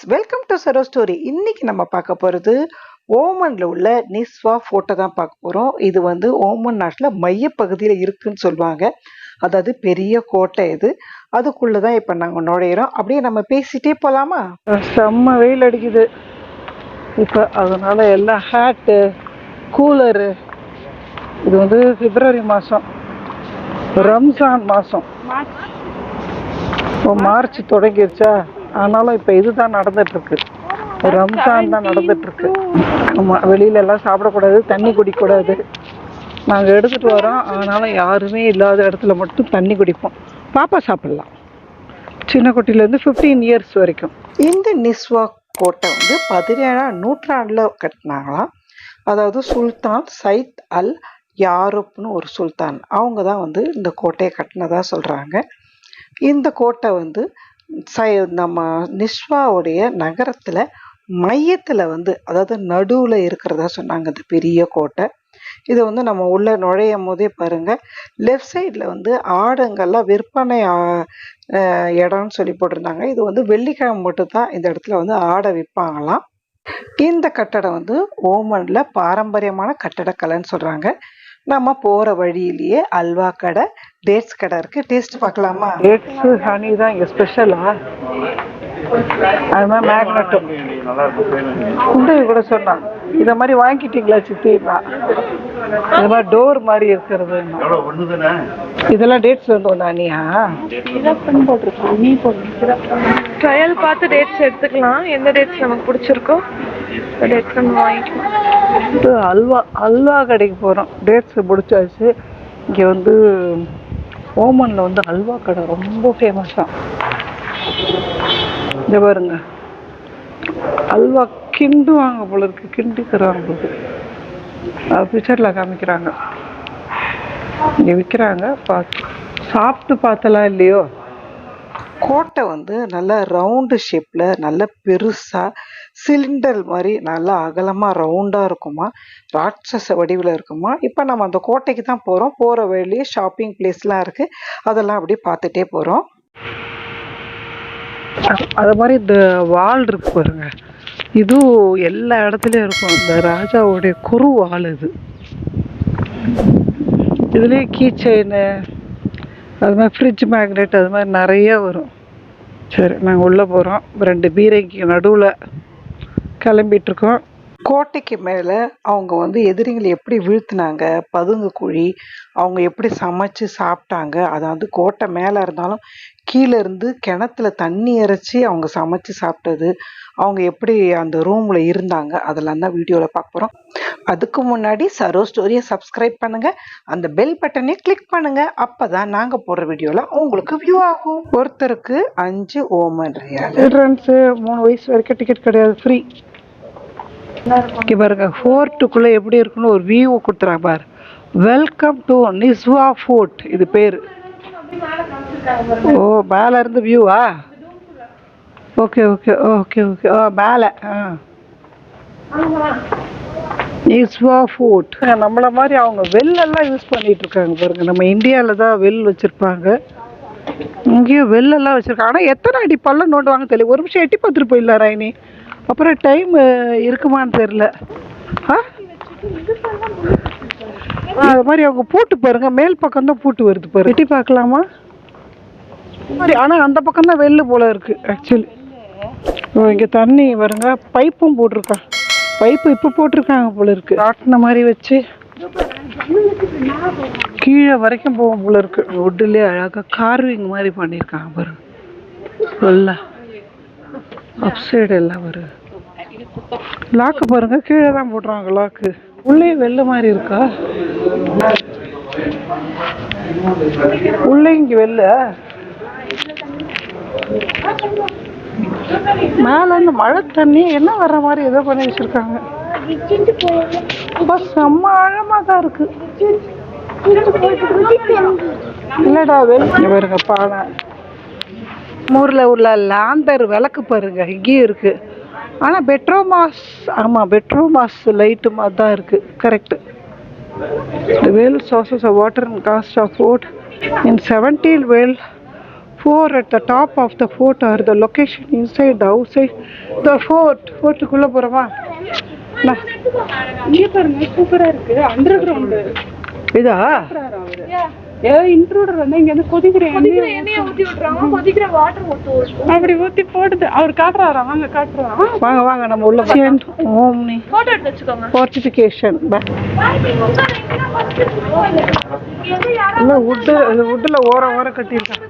Friends, welcome to Saro story. இன்னைக்கு நம்ம பார்க்க போகிறது ஓமனில் உள்ள நிஸ்வா ஃபோர்ட்டை தான் பார்க்க போகிறோம். இது வந்து ஓமன் நாட்டில் மையப்பகுதியில் இருக்குன்னு சொல்லுவாங்க. அதாவது பெரிய கோட்டை இது. அதுக்குள்ளே தான் இப்போ நாங்கள் நுழையிறோம். அப்படியே நம்ம பேசிகிட்டே போகலாமா? செம்ம வெயில் அடிக்குது இப்போ, அதனால் எல்லாம் ஹேட்டு, கூலரு. இது வந்து பிப்ரவரி மாதம், ரம்ஜான் மாதம். இப்போ மார்ச் தொடங்கிடுச்சா, ஆனாலும் இப்போ இதுதான் நடந்துட்டுருக்கு, ரம்ஜான் தான் நடந்துட்டுருக்கு. ஆமாம், வெளியிலலாம் சாப்பிடக்கூடாது, தண்ணி குடிக்கக்கூடாது. நாங்கள் எடுத்துகிட்டு வரோம், ஆனாலும் யாருமே இல்லாத இடத்துல மட்டும் தண்ணி குடிப்போம். பாப்பா சாப்பிட்லாம், சின்ன குட்டிலேருந்து 15 இயர்ஸ் வரைக்கும். இந்த நிஸ்வா கோட்டை வந்து 17ஆம் நூற்றாண்டில் கட்டினாங்களாம். அதாவது சுல்தான் சைத் அல் யாரூப்னு ஒரு சுல்தான், அவங்க தான் வந்து இந்த கோட்டையை கட்டினதாக சொல்கிறாங்க. இந்த கோட்டை வந்து நம்ம நிஸ்வாவுடைய நகரத்தில் மையத்தில் வந்து, அதாவது நடுவில் இருக்கிறதா சொன்னாங்க இந்த பெரிய கோட்டை. இதை வந்து நம்ம உள்ளே நுழையும் போதே பாருங்கள், லெஃப்ட் சைடில் வந்து ஆடுங்கள்லாம் விற்பனை இடம்னு சொல்லி போட்டிருந்தாங்க. இது வந்து வெள்ளிக்கிழமை மட்டும்தான் இந்த இடத்துல வந்து ஆடை விற்பாங்களாம். இந்த கட்டடம் வந்து ஓமனில் பாரம்பரியமான கட்டடக்கலைன்னு சொல்கிறாங்க. நம்ம போகிற வழியிலேயே அல்வா கடை, டேட்ஸ் கடை இருக்குது. டேஸ்ட் பார்க்கலாமா? டேட்ஸு ஹனி தான் இங்கே ஸ்பெஷலாக. அது மாதிரி மேக்னட்டும் குந்தவி கூட சொன்னான், இதை மாதிரி வாங்கிட்டீங்களா சித்தினா? இது மாதிரி டோர் மாதிரி இருக்கிறது. இதெல்லாம் டேட்ஸ் வந்து ஒன்று அனியா போட்டிருக்கோம். நீ போட்டு ட்ரையல் பார்த்து டேட்ஸ் எடுத்துக்கலாம். எந்த டேட்ஸ் நமக்கு பிடிச்சிருக்கோ டேட்ஸ் நம்ம வாங்கிக்கலாம். அல்வா கடைக்கு போகிறோம், டேட்ஸ் பிடிச்சாச்சு. இங்கே வந்து ஓமனில் வந்து அல்வா கடை ரொம்ப ஃபேமஸாக. இங்கே பாருங்க, அல்வா கிண்டுவாங்க போல இருக்கு, கிண்டி தருவாங்க போல இருக்கு. பிக்சரில் காமிக்கிறாங்க, இங்கே விற்கிறாங்க. சாப்பிட்டு பார்த்தலாம் இல்லையோ. கோட்டை வந்து நல்ல ரவுண்டு ஷேப்பில், நல்ல பெருசாக சிலிண்டர் மாதிரி நல்லா அகலமாக ரவுண்டாக இருக்குமா, ராட்சச வடிவில் இருக்குமா. இப்போ நம்ம அந்த கோட்டைக்கு தான் போகிறோம். போகிற வழியே ஷாப்பிங் பிளேஸ்லாம் இருக்குது, அதெல்லாம் அப்படியே பார்த்துட்டே போகிறோம். அது மாதிரி இந்த வால் இருக்கு பாருங்க, இதுவும் எல்லா இடத்துலையும் இருக்கும். இந்த ராஜாவுடைய குரு வால் இது. இதுலேயே கீ செயினு, அது மாதிரி ஃப்ரிட்ஜ் மேக்னெட், அது மாதிரி நிறைய வரும். சரி, நாங்கள் உள்ளே போகிறோம். 2 பீரைக்கு நடுவில் கிளம்பிகிட்ருக்கோம். கோட்டைக்கு மேலே அவங்க வந்து எதிரிகளை எப்படி வீழ்த்தினாங்க, பதுங்கு குழி, அவங்க எப்படி சமைச்சு சாப்பிட்டாங்க, அதாவது கோட்டை மேலே இருந்தாலும் கீழே இருந்து கிணத்துல தண்ணி இறைச்சி அவங்க சமைச்சு சாப்பிட்டது, அவங்க எப்படி அந்த ரூமில் இருந்தாங்க, அதெல்லாம் தான் வீடியோவில் பார்க்க போகிறோம். அதுக்கு முன்னாடி சரோ ஸ்டோரியை சப்ஸ்கிரைப் பண்ணுங்கள், அந்த பெல் பட்டனை கிளிக் பண்ணுங்கள். அப்போ தான் நாங்கள் போடுற வீடியோவில் உங்களுக்கு வியூ ஆகும். ஒருத்தருக்கு 5 ஓமன் ரியால். சில்ட்ரன்ஸு 3 வயசு வரைக்கும் டிக்கெட் கிடையாது, ஃப்ரீ. இங்கே பாருங்க, ஃபோர்ட்டுக்குள்ளே எப்படி இருக்குன்னு ஒரு வியூ கொடுத்துறாங்க பாரு. வெல்கம் டு நிஸ்வா ஃபோர்ட், இது பேர். ஓ, மேலே இருந்து வியூவா? Okay okay okay okay. மேலே நிஸ்வா ஃபோர்ட். நம்மளை மாதிரி அவங்க வெள்ளெல்லாம் யூஸ் பண்ணிட்டு இருக்காங்க பாருங்க. நம்ம இந்தியாவில் தான் வெல் வச்சுருப்பாங்க, இங்கேயும் வெள்ளெல்லாம் வச்சுருக்காங்க. ஆனால் எத்தனை அடி பள்ளம் நோண்டுவாங்க தெரியல. ஒரு நிமிஷம் எட்டி பார்த்துட்டு போயிடலாம் ராயினி, அப்புறம் டைம் இருக்குமான்னு தெரில. அது மாதிரி அவங்க பூட்டு பாருங்க, மேல் பக்கம் தான் பூட்டு வருது பாரு. எட்டி பார்க்கலாமா? மாதிரி, ஆனால் அந்த பக்கம் தான் வெள்ளு போல இருக்கு ஆக்சுவலி. இங்கே தண்ணி வருங்க, பைப்பும் போட்டிருக்காங்க. பைப்பு இப்போ போட்டிருக்காங்க போல இருக்கு. காட்டின மாதிரி வச்சு கீழே வரைக்கும் போகும் போல இருக்கு. வுட்லேயே அழகாக கார்விங் மாதிரி பண்ணியிருக்காங்க பாருங்க. நல்லா அப்சைடு எல்லாம் வருது. லாக்கு பாருங்க, கீழே தான் போடுறாங்க லாக்கு. உள்ளே வெள்ளை மாதிரி இருக்கா? உள்ளே இங்கே வெள்ள, மேல இருந்து மழை தண்ணி என்ன வர்ற மாதிரி ஏதோ பண்ணி வச்சிருக்காங்க. செம்ம ஆழமா தான் இருக்கு. இல்லடா வெளியே பாருங்க, பானை. ஊரில் உள்ள லாந்தர் விளக்கு பாருங்க, இங்கேயும் இருக்கு. ஆனால் பெட்ரோமாஸ், ஆமாம் பெட்ரோமாஸ் லைட்டு மாதிரி தான் இருக்குது. Correct. The well sources of water and cost of food in 17 well 4 at the top of the fort are the location inside the outside the fort. ஃபோர்ட்டுக்குள்ள போறோமா? இங்க பாருங்க சூப்பரா இருக்கு. அண்டர் கிரவுண்ட் இதா இன்ட்ரூடர் வந்து இங்க வந்து கொதிக்கிற எண்ணெயை ஊத்தி விட்டுறாங்க. கொதிக்கிற வாட்டர் அப்படி ஊத்தி போடுது. அவர் காட்டுறாரா? வாங்க காட்டுறோம். வாங்க வாங்க நம்ம உள்ள ஓம்னி போட்டோ எடுத்து வச்சுக்கோங்க. ஃபோர்ட்டிஃபிகேஷன் இல்ல வுட்ல ஓரம் கட்டியிருக்காங்க.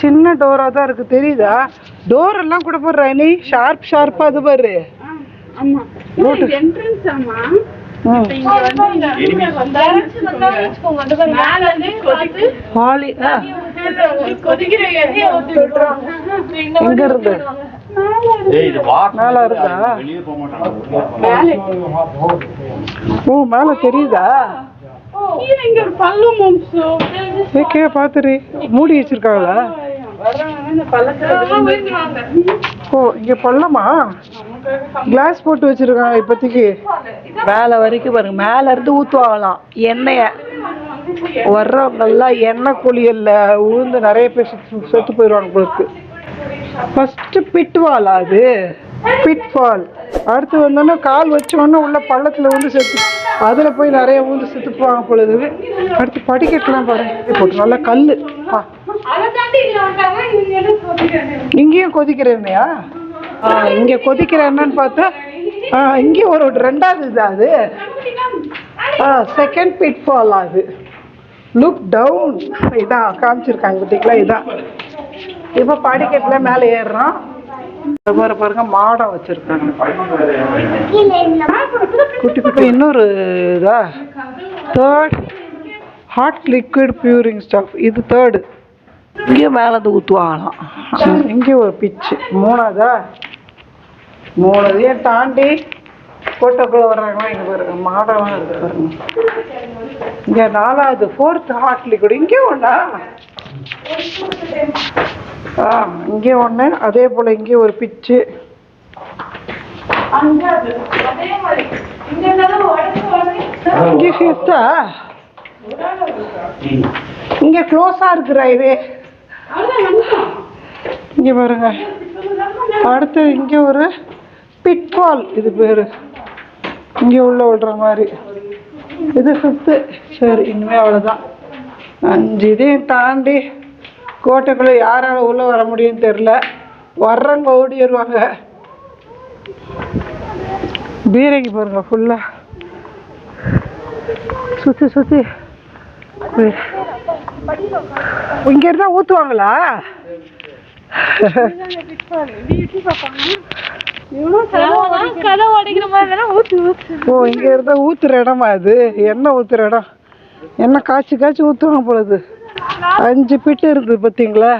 சின்ன டோரா தான் இருக்கு தெரியுதா? டோர் எல்லாம் கூட போடுற நீ ஷார்ப்பா அது பாரு. ஆமா என்ட்ரன்ஸ். ஆமா எங்க இருந்து மேல இருக்கா? ஓ மேல தெரியுதா? பாத்துரு மூடி வச்சிருக்காங்களா? ஓ இங்க பள்ளமா கிளாஸ் போட்டு வச்சிருக்காங்க இப்போதைக்கு. மேல வரைக்கும் பாருங்க. மேல இருந்து ஊத்துவாங்களாம் எண்ணெய. வர்றவங்கெல்லாம் எண்ணெய் குளியல்ல உளுந்து நிறைய பேர் செத்து போயிடுவாங்க போல. ஃபர்ஸ்ட் பிட்வால் அது பிட்ஃபால். அடுத்து வந்தோன்னா கால் வச்சோன்னா உள்ள பள்ளத்துல வந்து செத்து அதுல போய் நிறைய ஊந்து செத்து போவாங்க பொழுது. அடுத்து படிக்கட்டுலாம் பாருங்க போட்டு நல்லா கல்லு. இங்கேயும் கொதிக்கிற எண்ணெயா? இங்க கொதிக்கிற என்னன்னு பார்த்தா இங்கே ஒரு ரெண்டாவது இது. அது செகண்ட் பிட்ஃபால். அது லுக் டவுன். இதான் காமிச்சிருக்காங்க பார்த்தீங்களா? இதான் இப்போ படிக்கட்டுல மேலே ஏறுறோம். பாருங்க மாடம் வச்சிருக்காங்க குட்டி குட்டி. இன்னொரு இதா தேர்ட் ஹாட் லிக்விட் பியூரிங் ஸ்டஃப். இது தேர்டு. இங்கேயும் மேலே வந்து ஊற்றுவாங்களாம். இங்கேயும் ஒரு பிச்சு. மூணாவதா? மூணதையும் தாண்டி கோட்டைக்குள்ள வர்றாங்களா? இங்கே பாருங்க மாடெல்லாம் இருக்கு பாருங்க. இங்கே நாலாவது ஃபோர்த் ஹாட் லிக்விட். இங்கே ஒன்றா? இங்கே ஒன்று. அதே போல் இங்கே ஒரு பிச்சு. இங்கே ஃபிஃப்த்தா? இங்கே க்ளோஸாக இருக்கிற இது. இங்கே பாருங்க. அடுத்து இங்கே ஒரு பிட்ஃபால். இது பேர் இங்கே உள்ள விடுற மாதிரி. இது ஃபிஃப்த்து. சரி இனிமேல் அவ்வளோதான். 5 இதையும் தாண்டி கோட்டைக்குள்ளே யாரால உள்ளே வர முடியும்னு தெரில. வர்றவங்க ஓடிடுவாங்க. பீரங்கி பாருங்க ஃபுல்லாக சுற்றி இங்க இருந்தா ஊத்துவாங்களா? ஓ இங்க இருந்தா ஊத்துற இடமா? அது எண்ணெய் ஊத்துற இடம். எண்ணெய் காய்ச்சி ஊத்துவாங்க போலது. 5 பிட்டு இருக்குது பார்த்தீங்களா?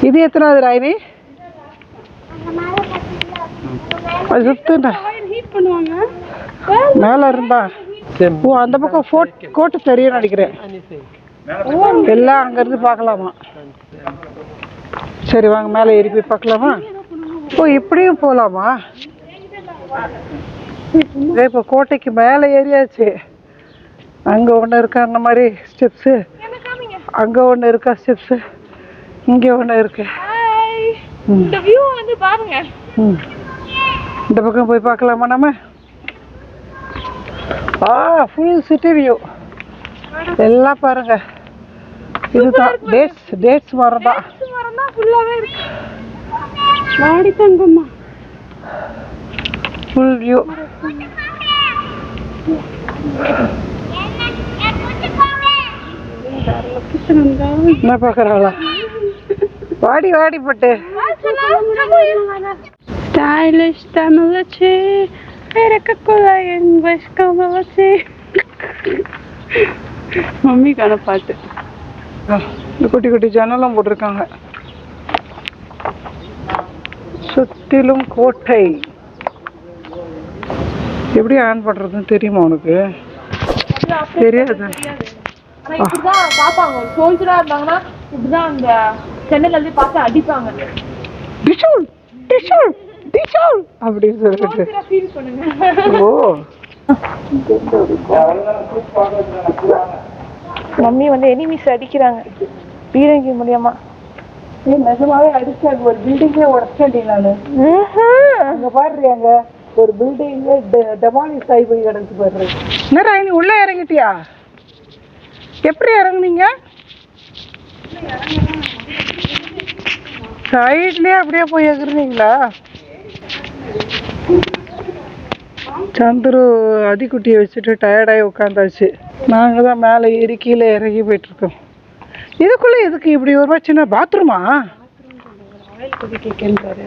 இது எத்தனாவது ராயினி? அது சுத்துனா மேல இருந்தா. ஓ அந்த பக்கம் கோட்டை தெரியும் நினைக்கிறேன். எல்லாம் அங்கிருந்து பார்க்கலாமா? சரி வாங்க மேலே ஏறி போய் பார்க்கலாமா? ஓ இப்படியும் போகலாமா? இப்போ கோட்டைக்கு மேலே ஏறியாச்சு. அங்கே ஒன்று இருக்கா அந்த மாதிரி ஸ்டெப்ஸு. அங்கே ஒன்று இருக்கா ஸ்டெப்ஸு. இங்கே ஒன்று இருக்கு. இந்த பக்கம் போய் பார்க்கலாமா நம்ம? ஃபுல் சிட்டி வியூ எல்லாம் பாருங்க. இதுதான் டேட்ஸ் மரம் தான். Full view. என்ன பார்க்குறாங்களா? வாடி பட்டு ஸ்டைலிஷ் தமிழச்சி மம்மிக்கான பாட்டு. குட்டி குட்டி ஜன்னலும் போட்டிருக்காங்க. சுத்திலும் கோட்டை. எப்படி ஆன் பண்றதுன்னு தெரியுமா உனக்கு? தெரியாது. பாப்பாங்க சோல்ஜரா இருந்தாங்கன்னா இப்படிதான் அந்த சென்னையில இருந்து பார்த்து அடிப்பாங்க. டிஷூல் டிஷூல் டிஷூல் அப்படின்னு சொல்லிட்டு. ஓ மம்மி வந்து எனிமீஸ் அடிக்கிறாங்க பீரங்கி மூலியமா. நிஜமாவே அடிச்சாங்க. ஒரு பில்டிங்கே உடச்சேன் நானு. அங்க பாரு, அங்க ஒரு பில்டிங்கே டெமாலிஷ் ஆகி போய் கிடக்கு பாரு. என்ன நீ உள்ள இறங்கிட்டியா? எப்படி இறங்குனீங்க? சைட்லயே அப்படியே போய் எகுறீங்களா? சந்துரு அதிக்குட்டியை வச்சுட்டு டயர்டாகி உட்காந்தாச்சு. நாங்கள் தான் மேலே ஏறி கீழே இறங்கி போயிட்டுருக்கோம். இதுக்குள்ளே எதுக்கு இப்படி ஒரு சின்ன பாத்ரூமா? ஆயில் கொதிக்கிறாரு.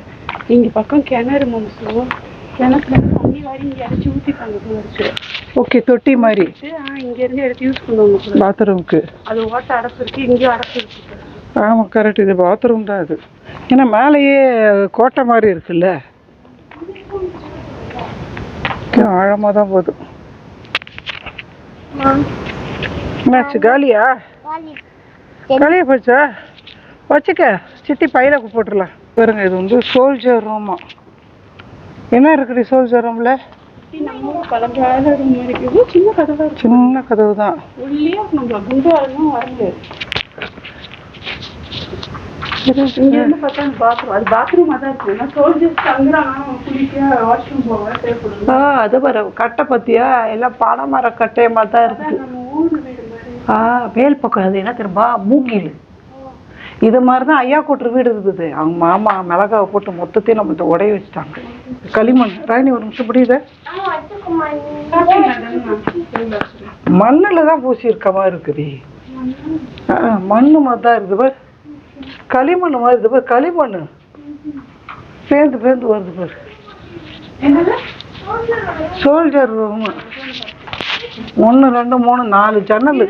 இங்கே பக்கம் கிணறு மம்சோ, கிணத்துல தண்ணி வாரி இங்கே அரைச்சி ஊற்றிப்பாங்க போல இருக்கு. ஓகே, தொட்டி மாதிரி. இங்கேருந்து எடுத்து யூஸ் பண்ணுவாங்க பாத்ரூமுக்கு. அது ஓட்ட அடைப்பு இருக்குது, இங்கேயும் அடைப்பு இருக்குது. ஆமாம், கரெக்ட். இது பாத்ரூம் தான் அது. ஏன்னா மேலேயே கோட்டை மாதிரி இருக்குல்ல, ஆழமாக தான் போதும். என்னாச்சு, காலியா? காலியா போச்சா? வச்சுக்க, சித்தி பையில போட்டுடலாம். பாருங்க, இது வந்து சோல்ஜர் ரூமா. என்ன இருக்குடி சோல்ஜர் ரூம்ல? சின்ன கதவு தான். அது பாரு, கட்டை பத்தியா எல்லாம் பனைமர கட்டைய மாதிரி தான் இருக்கு. மேல் பக்கம் அது என்ன தெரியுமா, மூங்கில். இது மாதிரிதான் ஐயா கூட்டுற வீடு இருக்குது. அவங்க மாமா மிளகாவை போட்டு மொத்தத்தையும் நம்மள்ட்ட உடைய வச்சுட்டாங்க. களிமண். ராணி ஒரு நிமிஷம் புரியுது, மண்ணில் தான் பூசி இருக்க மாதிரி இருக்குது. மண்ணு மாதிரி தான் இருக்குது பாரு, களிமண் மாதிரி இருக்குது பாரு. களிமண் பேந்து பேந்து வருது பாரு. Soldier room. 1 2 3 4 ஜன்னல்.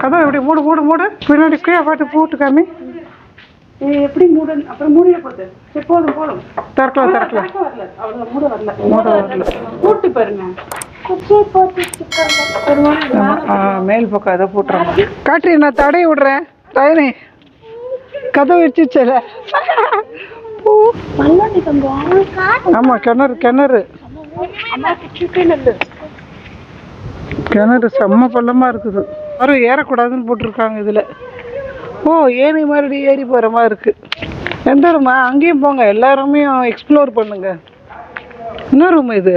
கதவை எப்படி மூடு மூடு மூடு. பின்னாடி கீழே பார்த்து போட்டு காமி. எப்படி மூடு? அப்புறம் மூடிய போகுது. போதும் போதும், திறக்கலாம் திறக்கலாம். மூட வரல, மூட வரல. போட்டு பாருங்க. மேல் பக்கம் அதை போட்டுறேன். காட்டி நான் தடை விடுறேன். ராயினி கதவு வச்சுச்சல. ஆமா, கிணறு கிணறு கிணறு செம்ம பள்ளமா இருக்குது. யாரும் ஏறக்கூடாதுன்னு போட்டிருக்காங்க இதுல. ஓ, ஏனி மாதிரி ஏறி போற மாதிரி இருக்கு. எந்த ரூமா? அங்கேயும் போங்க, எல்லா ரூமையும் எக்ஸ்ப்ளோர் பண்ணுங்க. என்ன ரூம் இது?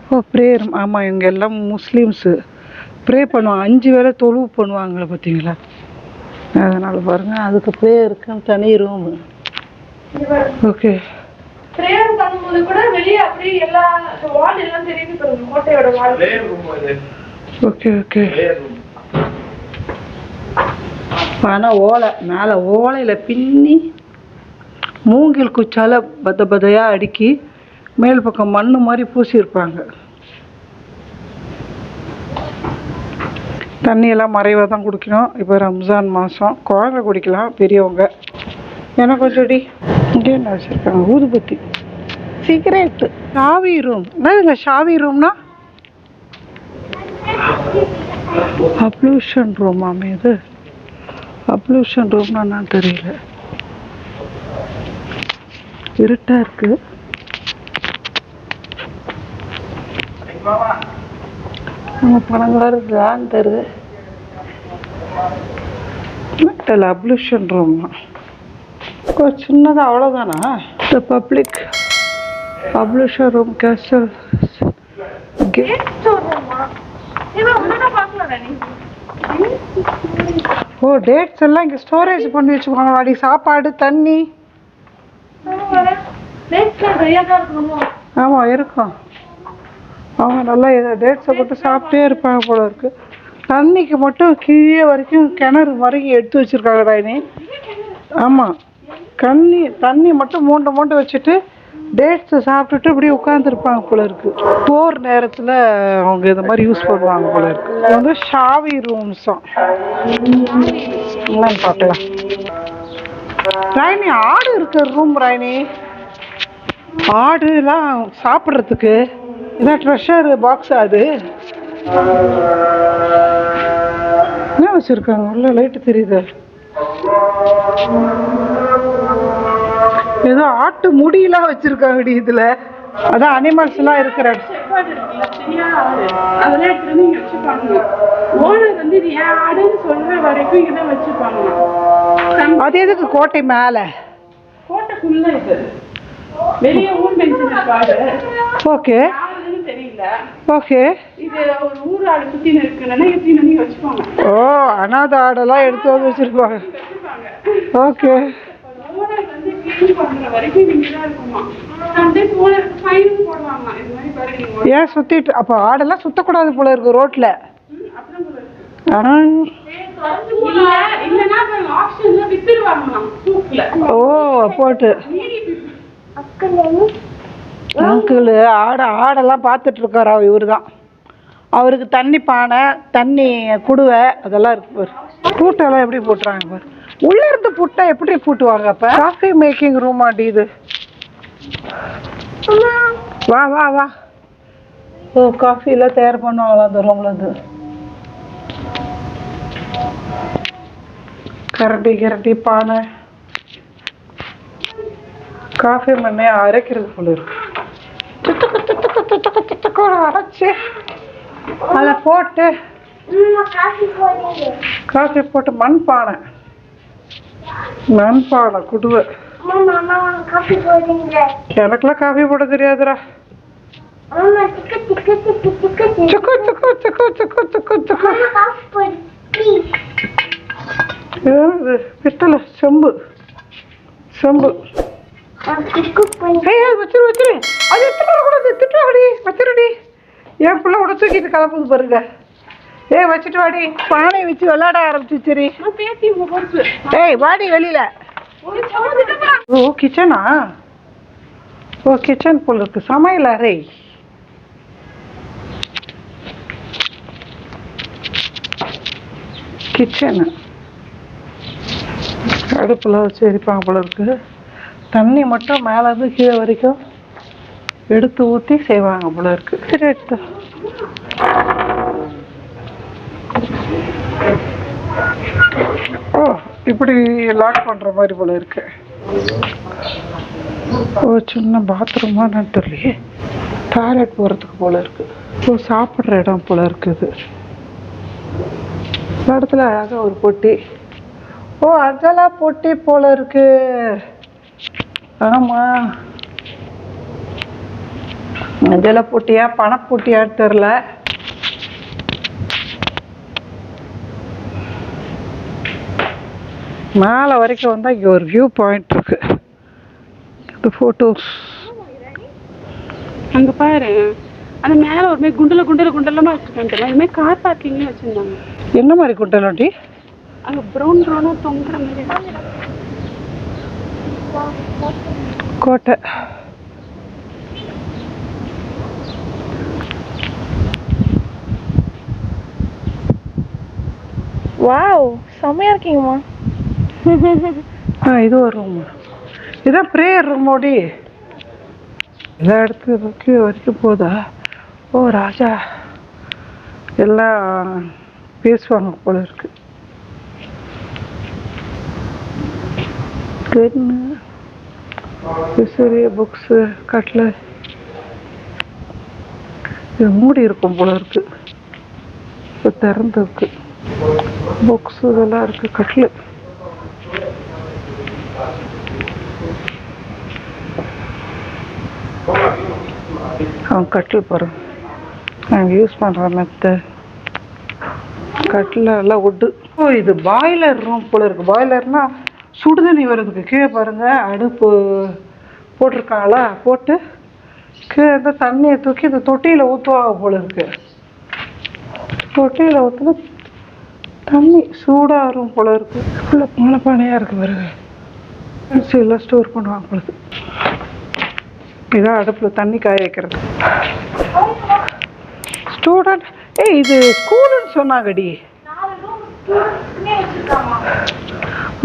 ஓ, ப்ரேயர். ஆமா, இவங்க எல்லாம் முஸ்லீம்ஸு. ப்ரே பண்ணுவாங்க, 5 வேளை தொழுவு பண்ணுவாங்களே பார்த்தீங்களா, அதனால பாருங்க, அதுக்கு ப்ரேயருக்குன்னு தனி ரூமு. ஓகே, பிரேயர் பண்ணும்போது கூட வெளிய அப்படியே எல்லா வால் எல்லாம் தெரியுது பாருங்க, கோட்டையோட வால். Okay okay. ஆனா ஓலை மேல, ஓலையில பின்னி மூங்கில் குச்சால பத பதையா அடுக்கி மேல் பக்கம் மண்ணு மாதிரி பூசியிருப்பாங்க. தண்ணியெல்லாம் மறைவாக தான் குடிக்கணும். இப்போ ரம்ஜான் மாதம், குழந்தை குடிக்கலாம், பெரியவங்க. எனக்கு கொஞ்சம் இங்கே என்ன வச்சுருக்காங்க, ஊதுபத்தி, சிகரெட்டு. Xavi room. என்னதுங்க ஷாவி ரூம்னா? அப்ளூஷன் ரூமாமே இது. அப்ளூஷன் ரூம்னா என்னன்னு தெரியல, இருட்டா இருக்கு. நம்ம பணங்கார தான் தருது. அப்ளூஷன் ரூம் சின்னதா, அவ்வளோதானா? The public ablution room castle. ஓ, டேட்ஸ் எல்லாம் இங்கே ஸ்டோரேஜ் பண்ணி வச்சுக்கோங்க. அடி சாப்பாடு தண்ணி. ஆமாம் இருக்கும். அவங்க நல்லா இதை டேட்ஸை போட்டு சாப்பிட்டே இருப்பாங்க போல இருக்கு. தண்ணிக்கு மட்டும் கீழே வரைக்கும் கிணறு வரைக்கும் எடுத்து வச்சுருக்காங்க ராயினி. ஆமாம், தண்ணி மட்டும் மூண்டை வச்சுட்டு டேட்ஸை சாப்பிட்டுட்டு இப்படி உட்காந்துருப்பாங்க போல இருக்கு. போர் நேரத்தில் அவங்க இந்த மாதிரி யூஸ் பண்ணுவாங்க போல இருக்கு. இது வந்து ஷாவி ரூம்ஸும் என்னன்னு பார்க்கலாம். ராயினி, ஆடு இருக்கிற ரூம். ராயினி, ஆடுலாம் சாப்பிட்றதுக்கு இதான் ட்ரெஷர் பாக்ஸ். அது என்ன வச்சுருக்காங்க உள்ள? லைட்டு தெரியுது. ஏதோ ஆட்டு முடியெல்லாம் வச்சிருக்காங்கடி இதுல. அதான் அனிமல்ஸ் எல்லாம் இருக்கிற சாப்பாடு இருக்குல்ல சரியா ஆடு அதெல்லாம் எடுத்துட்டு வந்து இங்க வச்சுப்பாங்க. ஓனர் வந்து இது ஏன் ஆடுன்னு சொல்ற வரைக்கும் இங்கதான் வச்சுப்பாங்க. அது எதுக்கு கோட்டை மேல? கோட்டைக்குள்ள இது வெளியே ஊர் மென்ஷன் ஆடு. ஓகே யாருன்னு தெரியல. ஓகே இது ஒரு ஊர் ஆடு சுத்தின்னு இருக்குன்னா எடுத்துன்னு வந்து வச்சுப்பாங்க. ஓ அனாதை ஆடெல்லாம் எடுத்து வந்து வச்சிருப்பாங்க. ஓகே ஓனர் வந்து கிளீன் பண்ற வரைக்கும் இங்கதான் இருக்குமா. சம்டைம்ஸ் ஓனருக்கு ஃபைன் போடுவாங்க. இந்த மாதிரி பாருங்க. ஏன் சுத்திட்டு அப்போ ஆடெல்லாம் சுத்தக்கூடாது போல இருக்கு ரோட்ல. அப்படிதான் போல இருக்கு. ஆ இல்லன்னா ஆப்ஷன்ல வித்துருவாங்களாம் தூக்குல. ஓ போட்டு அங்கிள் ஆடெல்லாம் பார்த்துட்டு இருக்காரா இவரு தான். அவருக்கு தண்ணி பானை தண்ணி குடுவை அதெல்லாம் இருக்கு பாரு. பூட்டெல்லாம் எப்படி போட்டுறாங்க பாரு. உள்ள இருந்து பூட்டா எப்படி பூட்டுவாங்க? அப்ப காஃபி மேக்கிங் ரூம் ஆண்டி இது. வா வா வா. ஓ காஃபி எல்லாம் தயார் பண்ணுவாங்களா அந்த ரூம்ல இருந்து. கரண்டி கரண்டி பானை காஃபி மண்ணே அரைக்கிறது போல இருக்கு. அரைச்சி அதை போட்டு காஃபி போட்டு மண்பானை குடுவை. எனக்குலாம் காஃபி போட தெரியாதுடா. சுக்கு சுக்கு சுக்கு சுக்கு சுக்கு சுக்கு. பித்தளை செம்பு செம்பு. வச்சிரு வச்சிரு. அது எத்தனை கூடாது திட்டுவாடி வச்சிருடி. என் பிள்ளை கூட தூக்கிட்டு கலப்புது பாருங்க. வச்சுட்டு வாடி. பானை வச்சு விளையாட ஆரம்பிச்சிரு. ஏய் வாடி வெளியில. ஓ கிச்சனா? ஓ கிச்சன் போல இருக்கு. சமையல் அறை. கிச்சனு அடுப்பில் வச்சு எரிப்பாங்க போல இருக்கு. தண்ணி மட்டும் மேலேருந்து கீழே வரைக்கும் எடுத்து ஊற்றி செய்வாங்க போல இருக்கு. சரி எடுத்து ஓ இப்படி லாக் பண்ணுற மாதிரி போல இருக்கு. ஓ சின்ன பாத்ரூமா தெரியலையே. டாய்லெட் போகிறதுக்கு போல இருக்கு. ஓ சாப்பிட்ற இடம் போல இருக்குது. இந்த இடத்துல அழகாக ஒரு பொட்டி. ஓ அதெல்லாம் பொட்டி போல இருக்கு. ஆமா அதெல்லாம் பொட்டியா பணப்பொட்டியான்னு தெரில. மேலே வரைக்கும் வந்தால் இங்கே ஒரு வியூ பாயிண்ட் இருக்கு. இந்த ஃபோட்டோஸ் அங்கே பாரு. அந்த மேலே ஒரு மாதிரி குண்டலமாக வச்சுருக்காங்க. அது மாதிரி கார் பார்க்கிங்லேயும் வச்சுருந்தாங்க. என்ன மாதிரி குண்டலாண்டி? அங்கே ப்ரௌனாக தொங்குற மாதிரி கோட்டை. வாவ் செம்மையா இருக்கீங்கம்மா. இது ஒரு ரூம். இதான் ப்ரேயர் ரூமோடி. எல்லா இடத்துக்கு வரைக்கும் போதா? ஓ ராஜா எல்லாம் பேசுவாங்க போல இருக்கு. கன்னு விசிறி புக்ஸு கட்டில் இது மூடி இருக்கும் போல இருக்கு. இப்போ திறந்துருக்கு. புக்ஸ் இதெல்லாம் இருக்கு. கட்டில் அவன் கட்டில் பாருங்க. நாங்கள் யூஸ் பண்ணுற மெத்த கட்டில் எல்லாம் உட்டு. ஓ இது பாய்லர் ரூம் போல இருக்கு. பாய்லர்னா சுடுதண்ணி வர்றதுக்கு. கீழே பாருங்க அடுப்பு போட்டிருக்காங்களா. போட்டு கீழே இந்த தண்ணியை தூக்கி இந்த தொட்டியில் ஊற்றுவாங்க போல இருக்கு. தொட்டியில் ஊற்றுனா தண்ணி சூடாக வரும் போல இருக்கு. இவ்வளோ மலைப்பானையாக இருக்கு பாருங்க. எல்லாம் ஸ்டோர் பண்ணுவாங்க போல இருக்கு. இதான் அடுப்பில் தண்ணி காய வைக்கிறது. ஸ்டூடெண்ட் இது ஸ்கூலுன்னு சொன்னாங்கடி.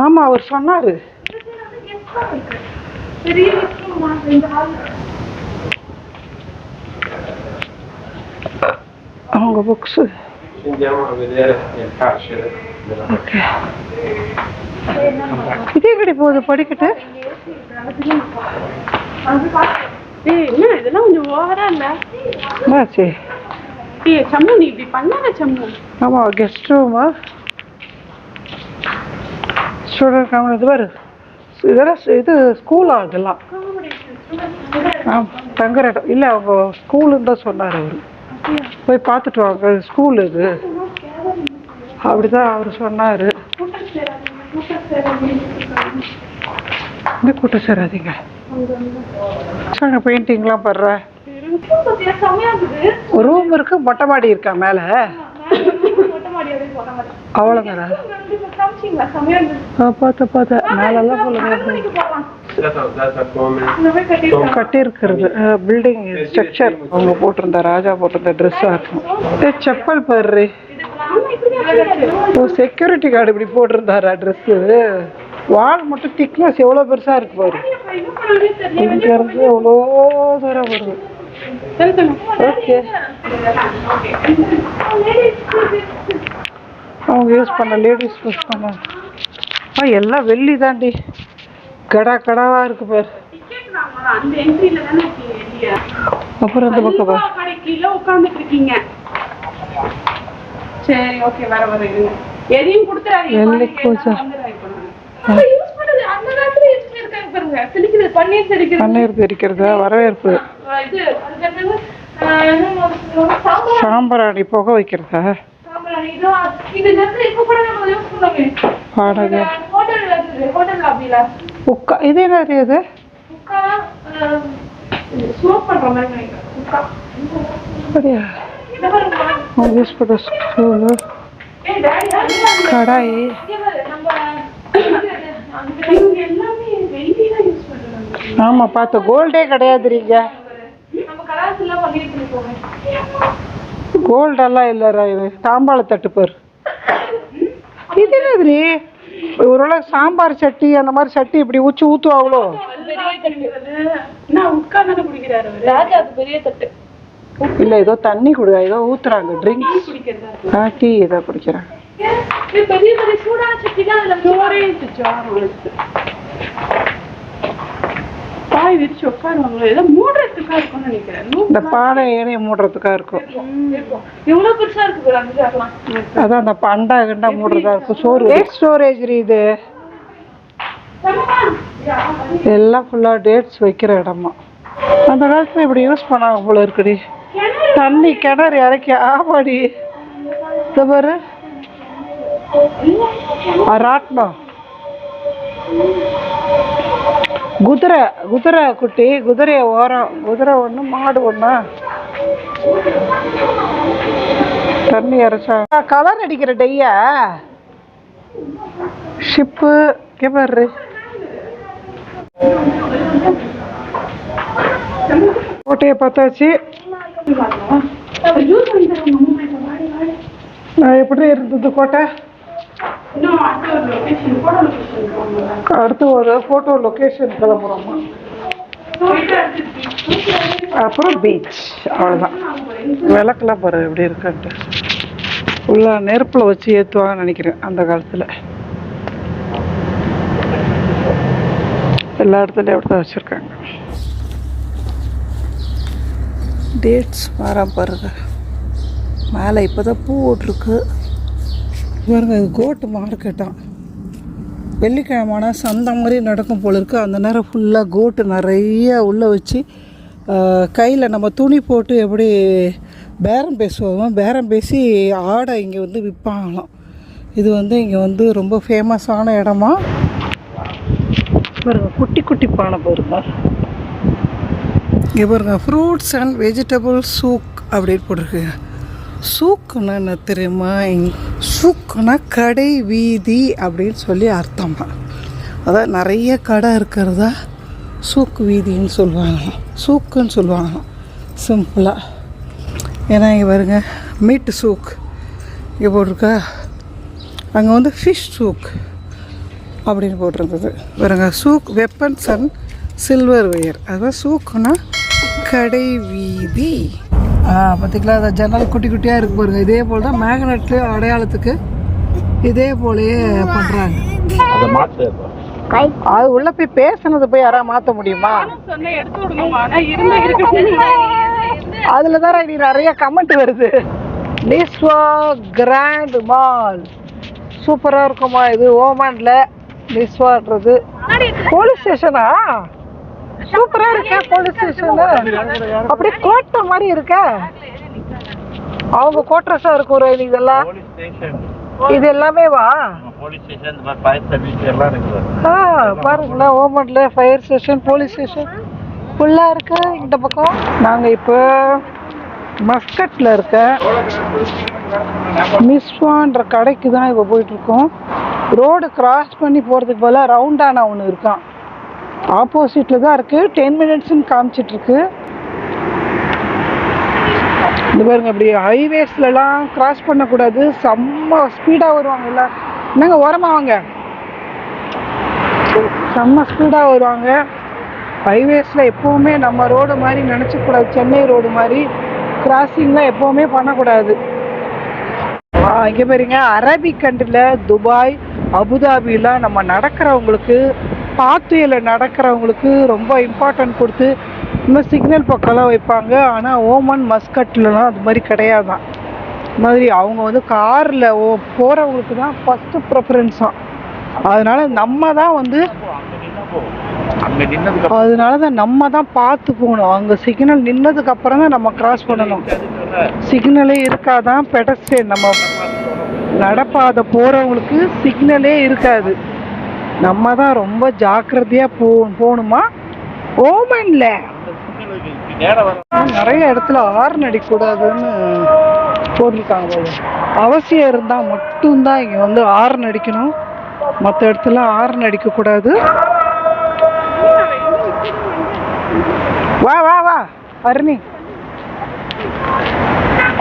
ஆமாம் அவர் சொன்னார். அவங்க புக்ஸு. ஓகே இதே கடி போகுது படிக்கட்டு. ஏய் என்ன இதெல்லாம் கொஞ்சம் ஓவரா இல்ல? என்னாச்சு? ஏய் சம்மு நீ இப்படி பண்ணாத சம்மு. ஆமாம், கெஸ்ட் ரூமா ஸ்டூடெண்ட் காமன் இது பாரு. இதெல்லாம் இது ஸ்கூலா இதெல்லாம்? ஆ, தங்குற இடம் இல்லை, அவங்க ஸ்கூலுன்னு தான் சொன்னார் அவர். போய் பார்த்துட்டு வாங்க, ஸ்கூல் இது அப்படிதான் அவர் சொன்னார். இந்த கூட்டம் சேராதீங்க. பெயிண்டிங்லாம் படுற ஒரு ரூம் இருக்கு, மொட்டை மாடி இருக்கா மேலே? அவ்வளோதானா? பார்த்தேன் மேலெல்லாம் கட்டி இருக்கிறது பில்டிங் ஸ்ட்ரக்சர். அவங்க போட்டிருந்த ராஜா போட்டிருந்த ட்ரெஸ்ஸாக இருக்கும். செப்பல் பாரு. ஓ, செக்யூரிட்டி கார்டு இப்படி போட்டிருந்தாரா ட்ரெஸ்ஸு? வால் மட்டும் திக்னஸ் எவ்வளோ பெருசாக இருக்கு பாரு. இங்கேருந்து எவ்வளோ தூரம் வருது. ஓகே, அவங்க யூஸ் பண்ண லேடிஸ் யூஸ் பண்ண எல்லாம் வெள்ளி தாண்டி கடா கடாவா இருக்கு பாரு. அப்புறம் இந்த பக்கம் உட்காந்துட்டு இருக்கீங்க. சரி ஓகே, வர வர எதையும் கொடுத்துறாதீங்க. பன்னீர் தெரிக்கிறதா? வரவேற்பு சாம்பிராணி புகை வைக்கிறதா? வாடகை உக்கா இது என்ன இது? அப்படியா? யூஸ் பண்ண ஸ்கூலு கடாய். ஆமா பார்த்த கோல்டே கிடையாதுறீங்க. கோல்டெல்லாம் இல்லைரா, இது தாம்பாள தட்டு பாரு. இது என்னது? ஒருவேளை சாம்பார் சட்டி அந்த மாதிரி சட்டி இப்படி ஊற்றி ஊற்றுவாங்களோ? இல்லை, ஏதோ தண்ணி குடிக்க ஏதோ ஊத்துறாங்க. ட்ரிங்க்ஸ் டீ ஏதோ குடிக்கிறாங்க. பாய் விரிச்சு உட்காருவாங்க. ஏதோ மூடுறதுக்கா இருக்கும்னு நினைக்கிறேன். இந்த பானை ஏனைய மூடுறதுக்கா இருக்கும். எவ்வளவு பெருசா இருக்கு அந்த ஜார்லாம். அதான் அந்த பண்டா கண்டா மூடுறதா இருக்கும். டேட் ஸ்டோரேஜ் இது எல்லாம் ஃபுல்லாக டேட்ஸ் வைக்கிற இடமா. அந்த காலத்தில் இப்படி யூஸ் பண்ணாங்க போல இருக்குடி. தண்ணி கிணறு இறக்கி. ஆமாடி, இந்த பாரு ராட்னம். குதிரை குட்டி, குதிரைய ஓரம். குதிரை ஒன்று, மாடு ஒன்று. தண்ணி இறைச்சா கலர் அடிக்கிற டெய்யா ஷிப்பு கேப்பாரு. கோட்டையை பார்த்தாச்சு. எப்படி இருந்தது கோட்டை? அடுத்து ஒரு ஃபோட்டோ லொக்கேஷன் கிளம்புறோமா? அப்புறம் பீச். அவ்வளோதான். விளக்கெல்லாம் பாரு எப்படி இருக்குன்ட்டு. ஃபுல்லாக நெருப்பில் வச்சு ஏற்றுவாங்கன்னு நினைக்கிறேன் அந்த காலத்தில். எல்லா இடத்துலையும் அப்படி தான் வச்சுருக்காங்க. டேட்ஸ் மரம் பாருங்க மேலே. இப்போ தான் பூ போட்டிருக்கு பாருங்க. இது கோட்டு மார்க்கெட்டான். வெள்ளிக்கிழமான சந்தை மாதிரி நடக்கும் போல இருக்குது. அந்த நேரம் ஃபுல்லாக கோட்டு நிறைய உள்ளே வச்சு கையில் நம்ம துணி போட்டு எப்படி பேரம் பேசுவோம், பேரம் பேசி ஆடை இங்கே வந்து விற்பாங்களாம். இது வந்து இங்கே வந்து ரொம்ப ஃபேமஸான இடமா பாருங்க. குட்டி குட்டி பானை பாருங்க. இங்கே பாருங்க, ஃப்ரூட்ஸ் அண்ட் வெஜிடபிள் சூக் அப்படின்னு போட்டிருக்கு. சூக்குன்னா என்ன தெரியுமா? சூக்குன்னா கடை வீதி அப்படின்னு சொல்லி அர்த்தமா. அதான் நிறைய கடை இருக்கிறதா சூக்கு வீதின்னு சொல்லுவாங்க, சூக்குன்னு சொல்லுவாங்க சிம்பிளாக. ஏன்னா இங்கே பாருங்க, மீட்டு சூக் இங்கே போட்டிருக்கா. அங்கே வந்து ஃபிஷ் சூக் அப்படின்னு போட்டிருந்தது பாருங்க. சூக் வெப்பன்ஸ் அண்ட் சில்வர் வேர். அதான் சூக்குன்னா கடை வீதி. பார்த்திங்களா, அந்த ஜன்னல் குட்டி குட்டியாக இருக்கு பாருங்க. இதே போல் தான் மேக்னெட்லேயும் அடையாளத்துக்கு இதே போலயே பண்ணுறாங்க. அது உள்ள போய் பேசுனது போய் யாராவது மாத்த முடியுமா? சொன்ன எடுத்து விடுங்கம்மா. நான் இருந்தா இருக்கு. அதுல தான் நீ நிறைய கமெண்ட் வருது. நிஸ்வா கிராண்ட் மால் சூப்பரா இருக்குமா இது ஓமான்ல. நிஸ்வான்றது போலீஸ் ஸ்டேஷனா? சூப்பரா இருக்க போலீஸ் ஸ்டேஷன். அப்படியே கோட்டை மாதிரி இருக்க. அவங்க கோட்ரஸா இருக்கும் ஒரு இதெல்லாம். இது எல்லாமே வா பாருங்களா ஓமன்ல ஃபயர் ஸ்டேஷன் போலீஸ் ஸ்டேஷன் ஃபுல்லா இருக்கு. இந்த பக்கம் நாங்க இப்போ மஸ்கட்ல இருக்க மிஸ்வான்ற கடைக்கு தான் இப்போ போயிட்டு இருக்கோம். ரோடு கிராஸ் பண்ணி போறதுக்கு பதிலாக ரவுண்டானா ஒன்று இருக்கான். ஆப்போசிட்ல தான் இருக்கு. 10 மினிட்ஸ்ன்னு காமிச்சிட்டு இருக்கு. இது பாருங்க அப்படி ஹைவேஸ்லாம் கிராஸ் பண்ணக்கூடாது. செம்ம ஸ்பீடாக வருவாங்க இல்லை என்னங்க ஓரமா வாங்க. செம்ம ஸ்பீடாக வருவாங்க. ஹைவேஸில் எப்போவுமே நம்ம ரோடு மாதிரி நினச்சக்கூடாது. சென்னை ரோடு மாதிரி கிராசிங்லாம் எப்போவுமே பண்ணக்கூடாது. இங்கே பாருங்க அரபிக் கண்ட்ரியில் துபாய் அபுதாபிலாம் நம்ம நடக்கிறவங்களுக்கு பாத்துவையில் நடக்கிறவங்களுக்கு ரொம்ப இம்பார்ட்டன்ட் கொடுத்து இன்னும் சிக்னல் பக்கம்லாம் வைப்பாங்க. ஆனால் ஓமன் மஸ்கட்லலாம் அது மாதிரி கிடையாதான். இது மாதிரி அவங்க வந்து காரில் போகிறவங்களுக்கு தான் ஃபஸ்ட்டு ப்ரிஃபரன்ஸாக. அதனால நம்ம தான் வந்து நம்ம தான் பார்த்து போகணும். அங்கே சிக்னல் நின்னதுக்கு அப்புறம் தான் நம்ம கிராஸ் பண்ணணும். சிக்னலே இருக்காதான் பெடஸ்ட்ரியன் நம்ம நடப்பாதை போகிறவங்களுக்கு சிக்னலே இருக்காது. நம்ம தான் ரொம்ப ஜாக்கிரதையாக போகணுமா. ஓமன்ல நிறைய இடத்துல ஹார்ன் அடிக்கக்கூடாதுன்னு போட்டிருக்காங்க. அவசியம் இருந்தால் மட்டும்தான் இங்கே வந்து ஹார்ன் அடிக்கணும். மற்ற இடத்துல ஹார்ன் அடிக்கக்கூடாது. வா வா வா அருணி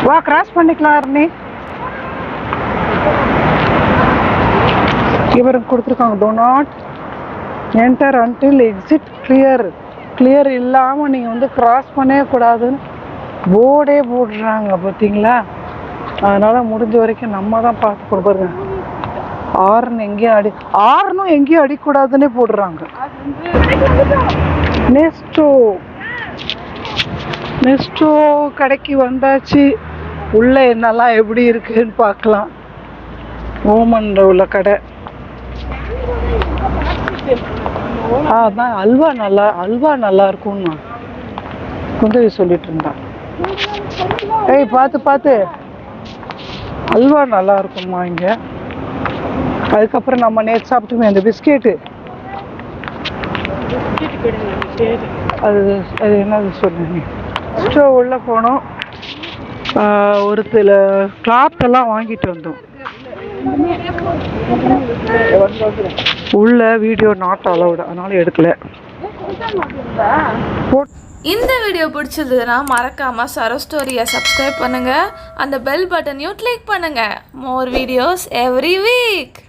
வா கிராஸ் பண்ணிக்கலாம். அருணி இவருக்கு கொடுத்துருக்காங்க do not enter until exit clear. Clear இல்லாமல் நீங்கள் வந்து கிராஸ் பண்ணவே கூடாதுன்னு போர்டே போடுறாங்க பார்த்தீங்களா. அதனால் முடிஞ்ச வரைக்கும் நம்ம தான் பார்த்து கொடுப்பாருங்க. ஆர்னு எங்கேயும் ஆர்னும் எங்கேயும் அடிக்கூடாதுன்னே போடுறாங்க. நெஸ்டோ கடைக்கு வந்தாச்சு. உள்ள என்னெல்லாம் எப்படி இருக்குன்னு பார்க்கலாம். ஓமன்ல உள்ள கடை. அதான் அல்வா நல்லா இருக்கும்னு குந்தவி சொல்லிட்டு இருந்தான். ஏய் பார்த்து அல்வா நல்லா இருக்கும்மா இங்க. அதுக்கப்புறம் நம்ம நேற்று சாப்பிட்டுமே அந்த பிஸ்கெட்டு அது என்னது சொன்னீங்க. ஸ்டோவ் உள்ள போனோம். ஒரு சில கிளாத் எல்லாம் வாங்கிட்டு வந்தோம். உள்ள வீடியோ நாட் அலவுட் அதனால எடுக்கல. இந்த வீடியோ பிடிச்சிருந்ததுன்னா மறக்காம சரோ ஸ்டோரியை சப்ஸ்கிரைப் பண்ணுங்க. அந்த பெல் பட்டனையும் கிளிக் பண்ணுங்க. More videos every week.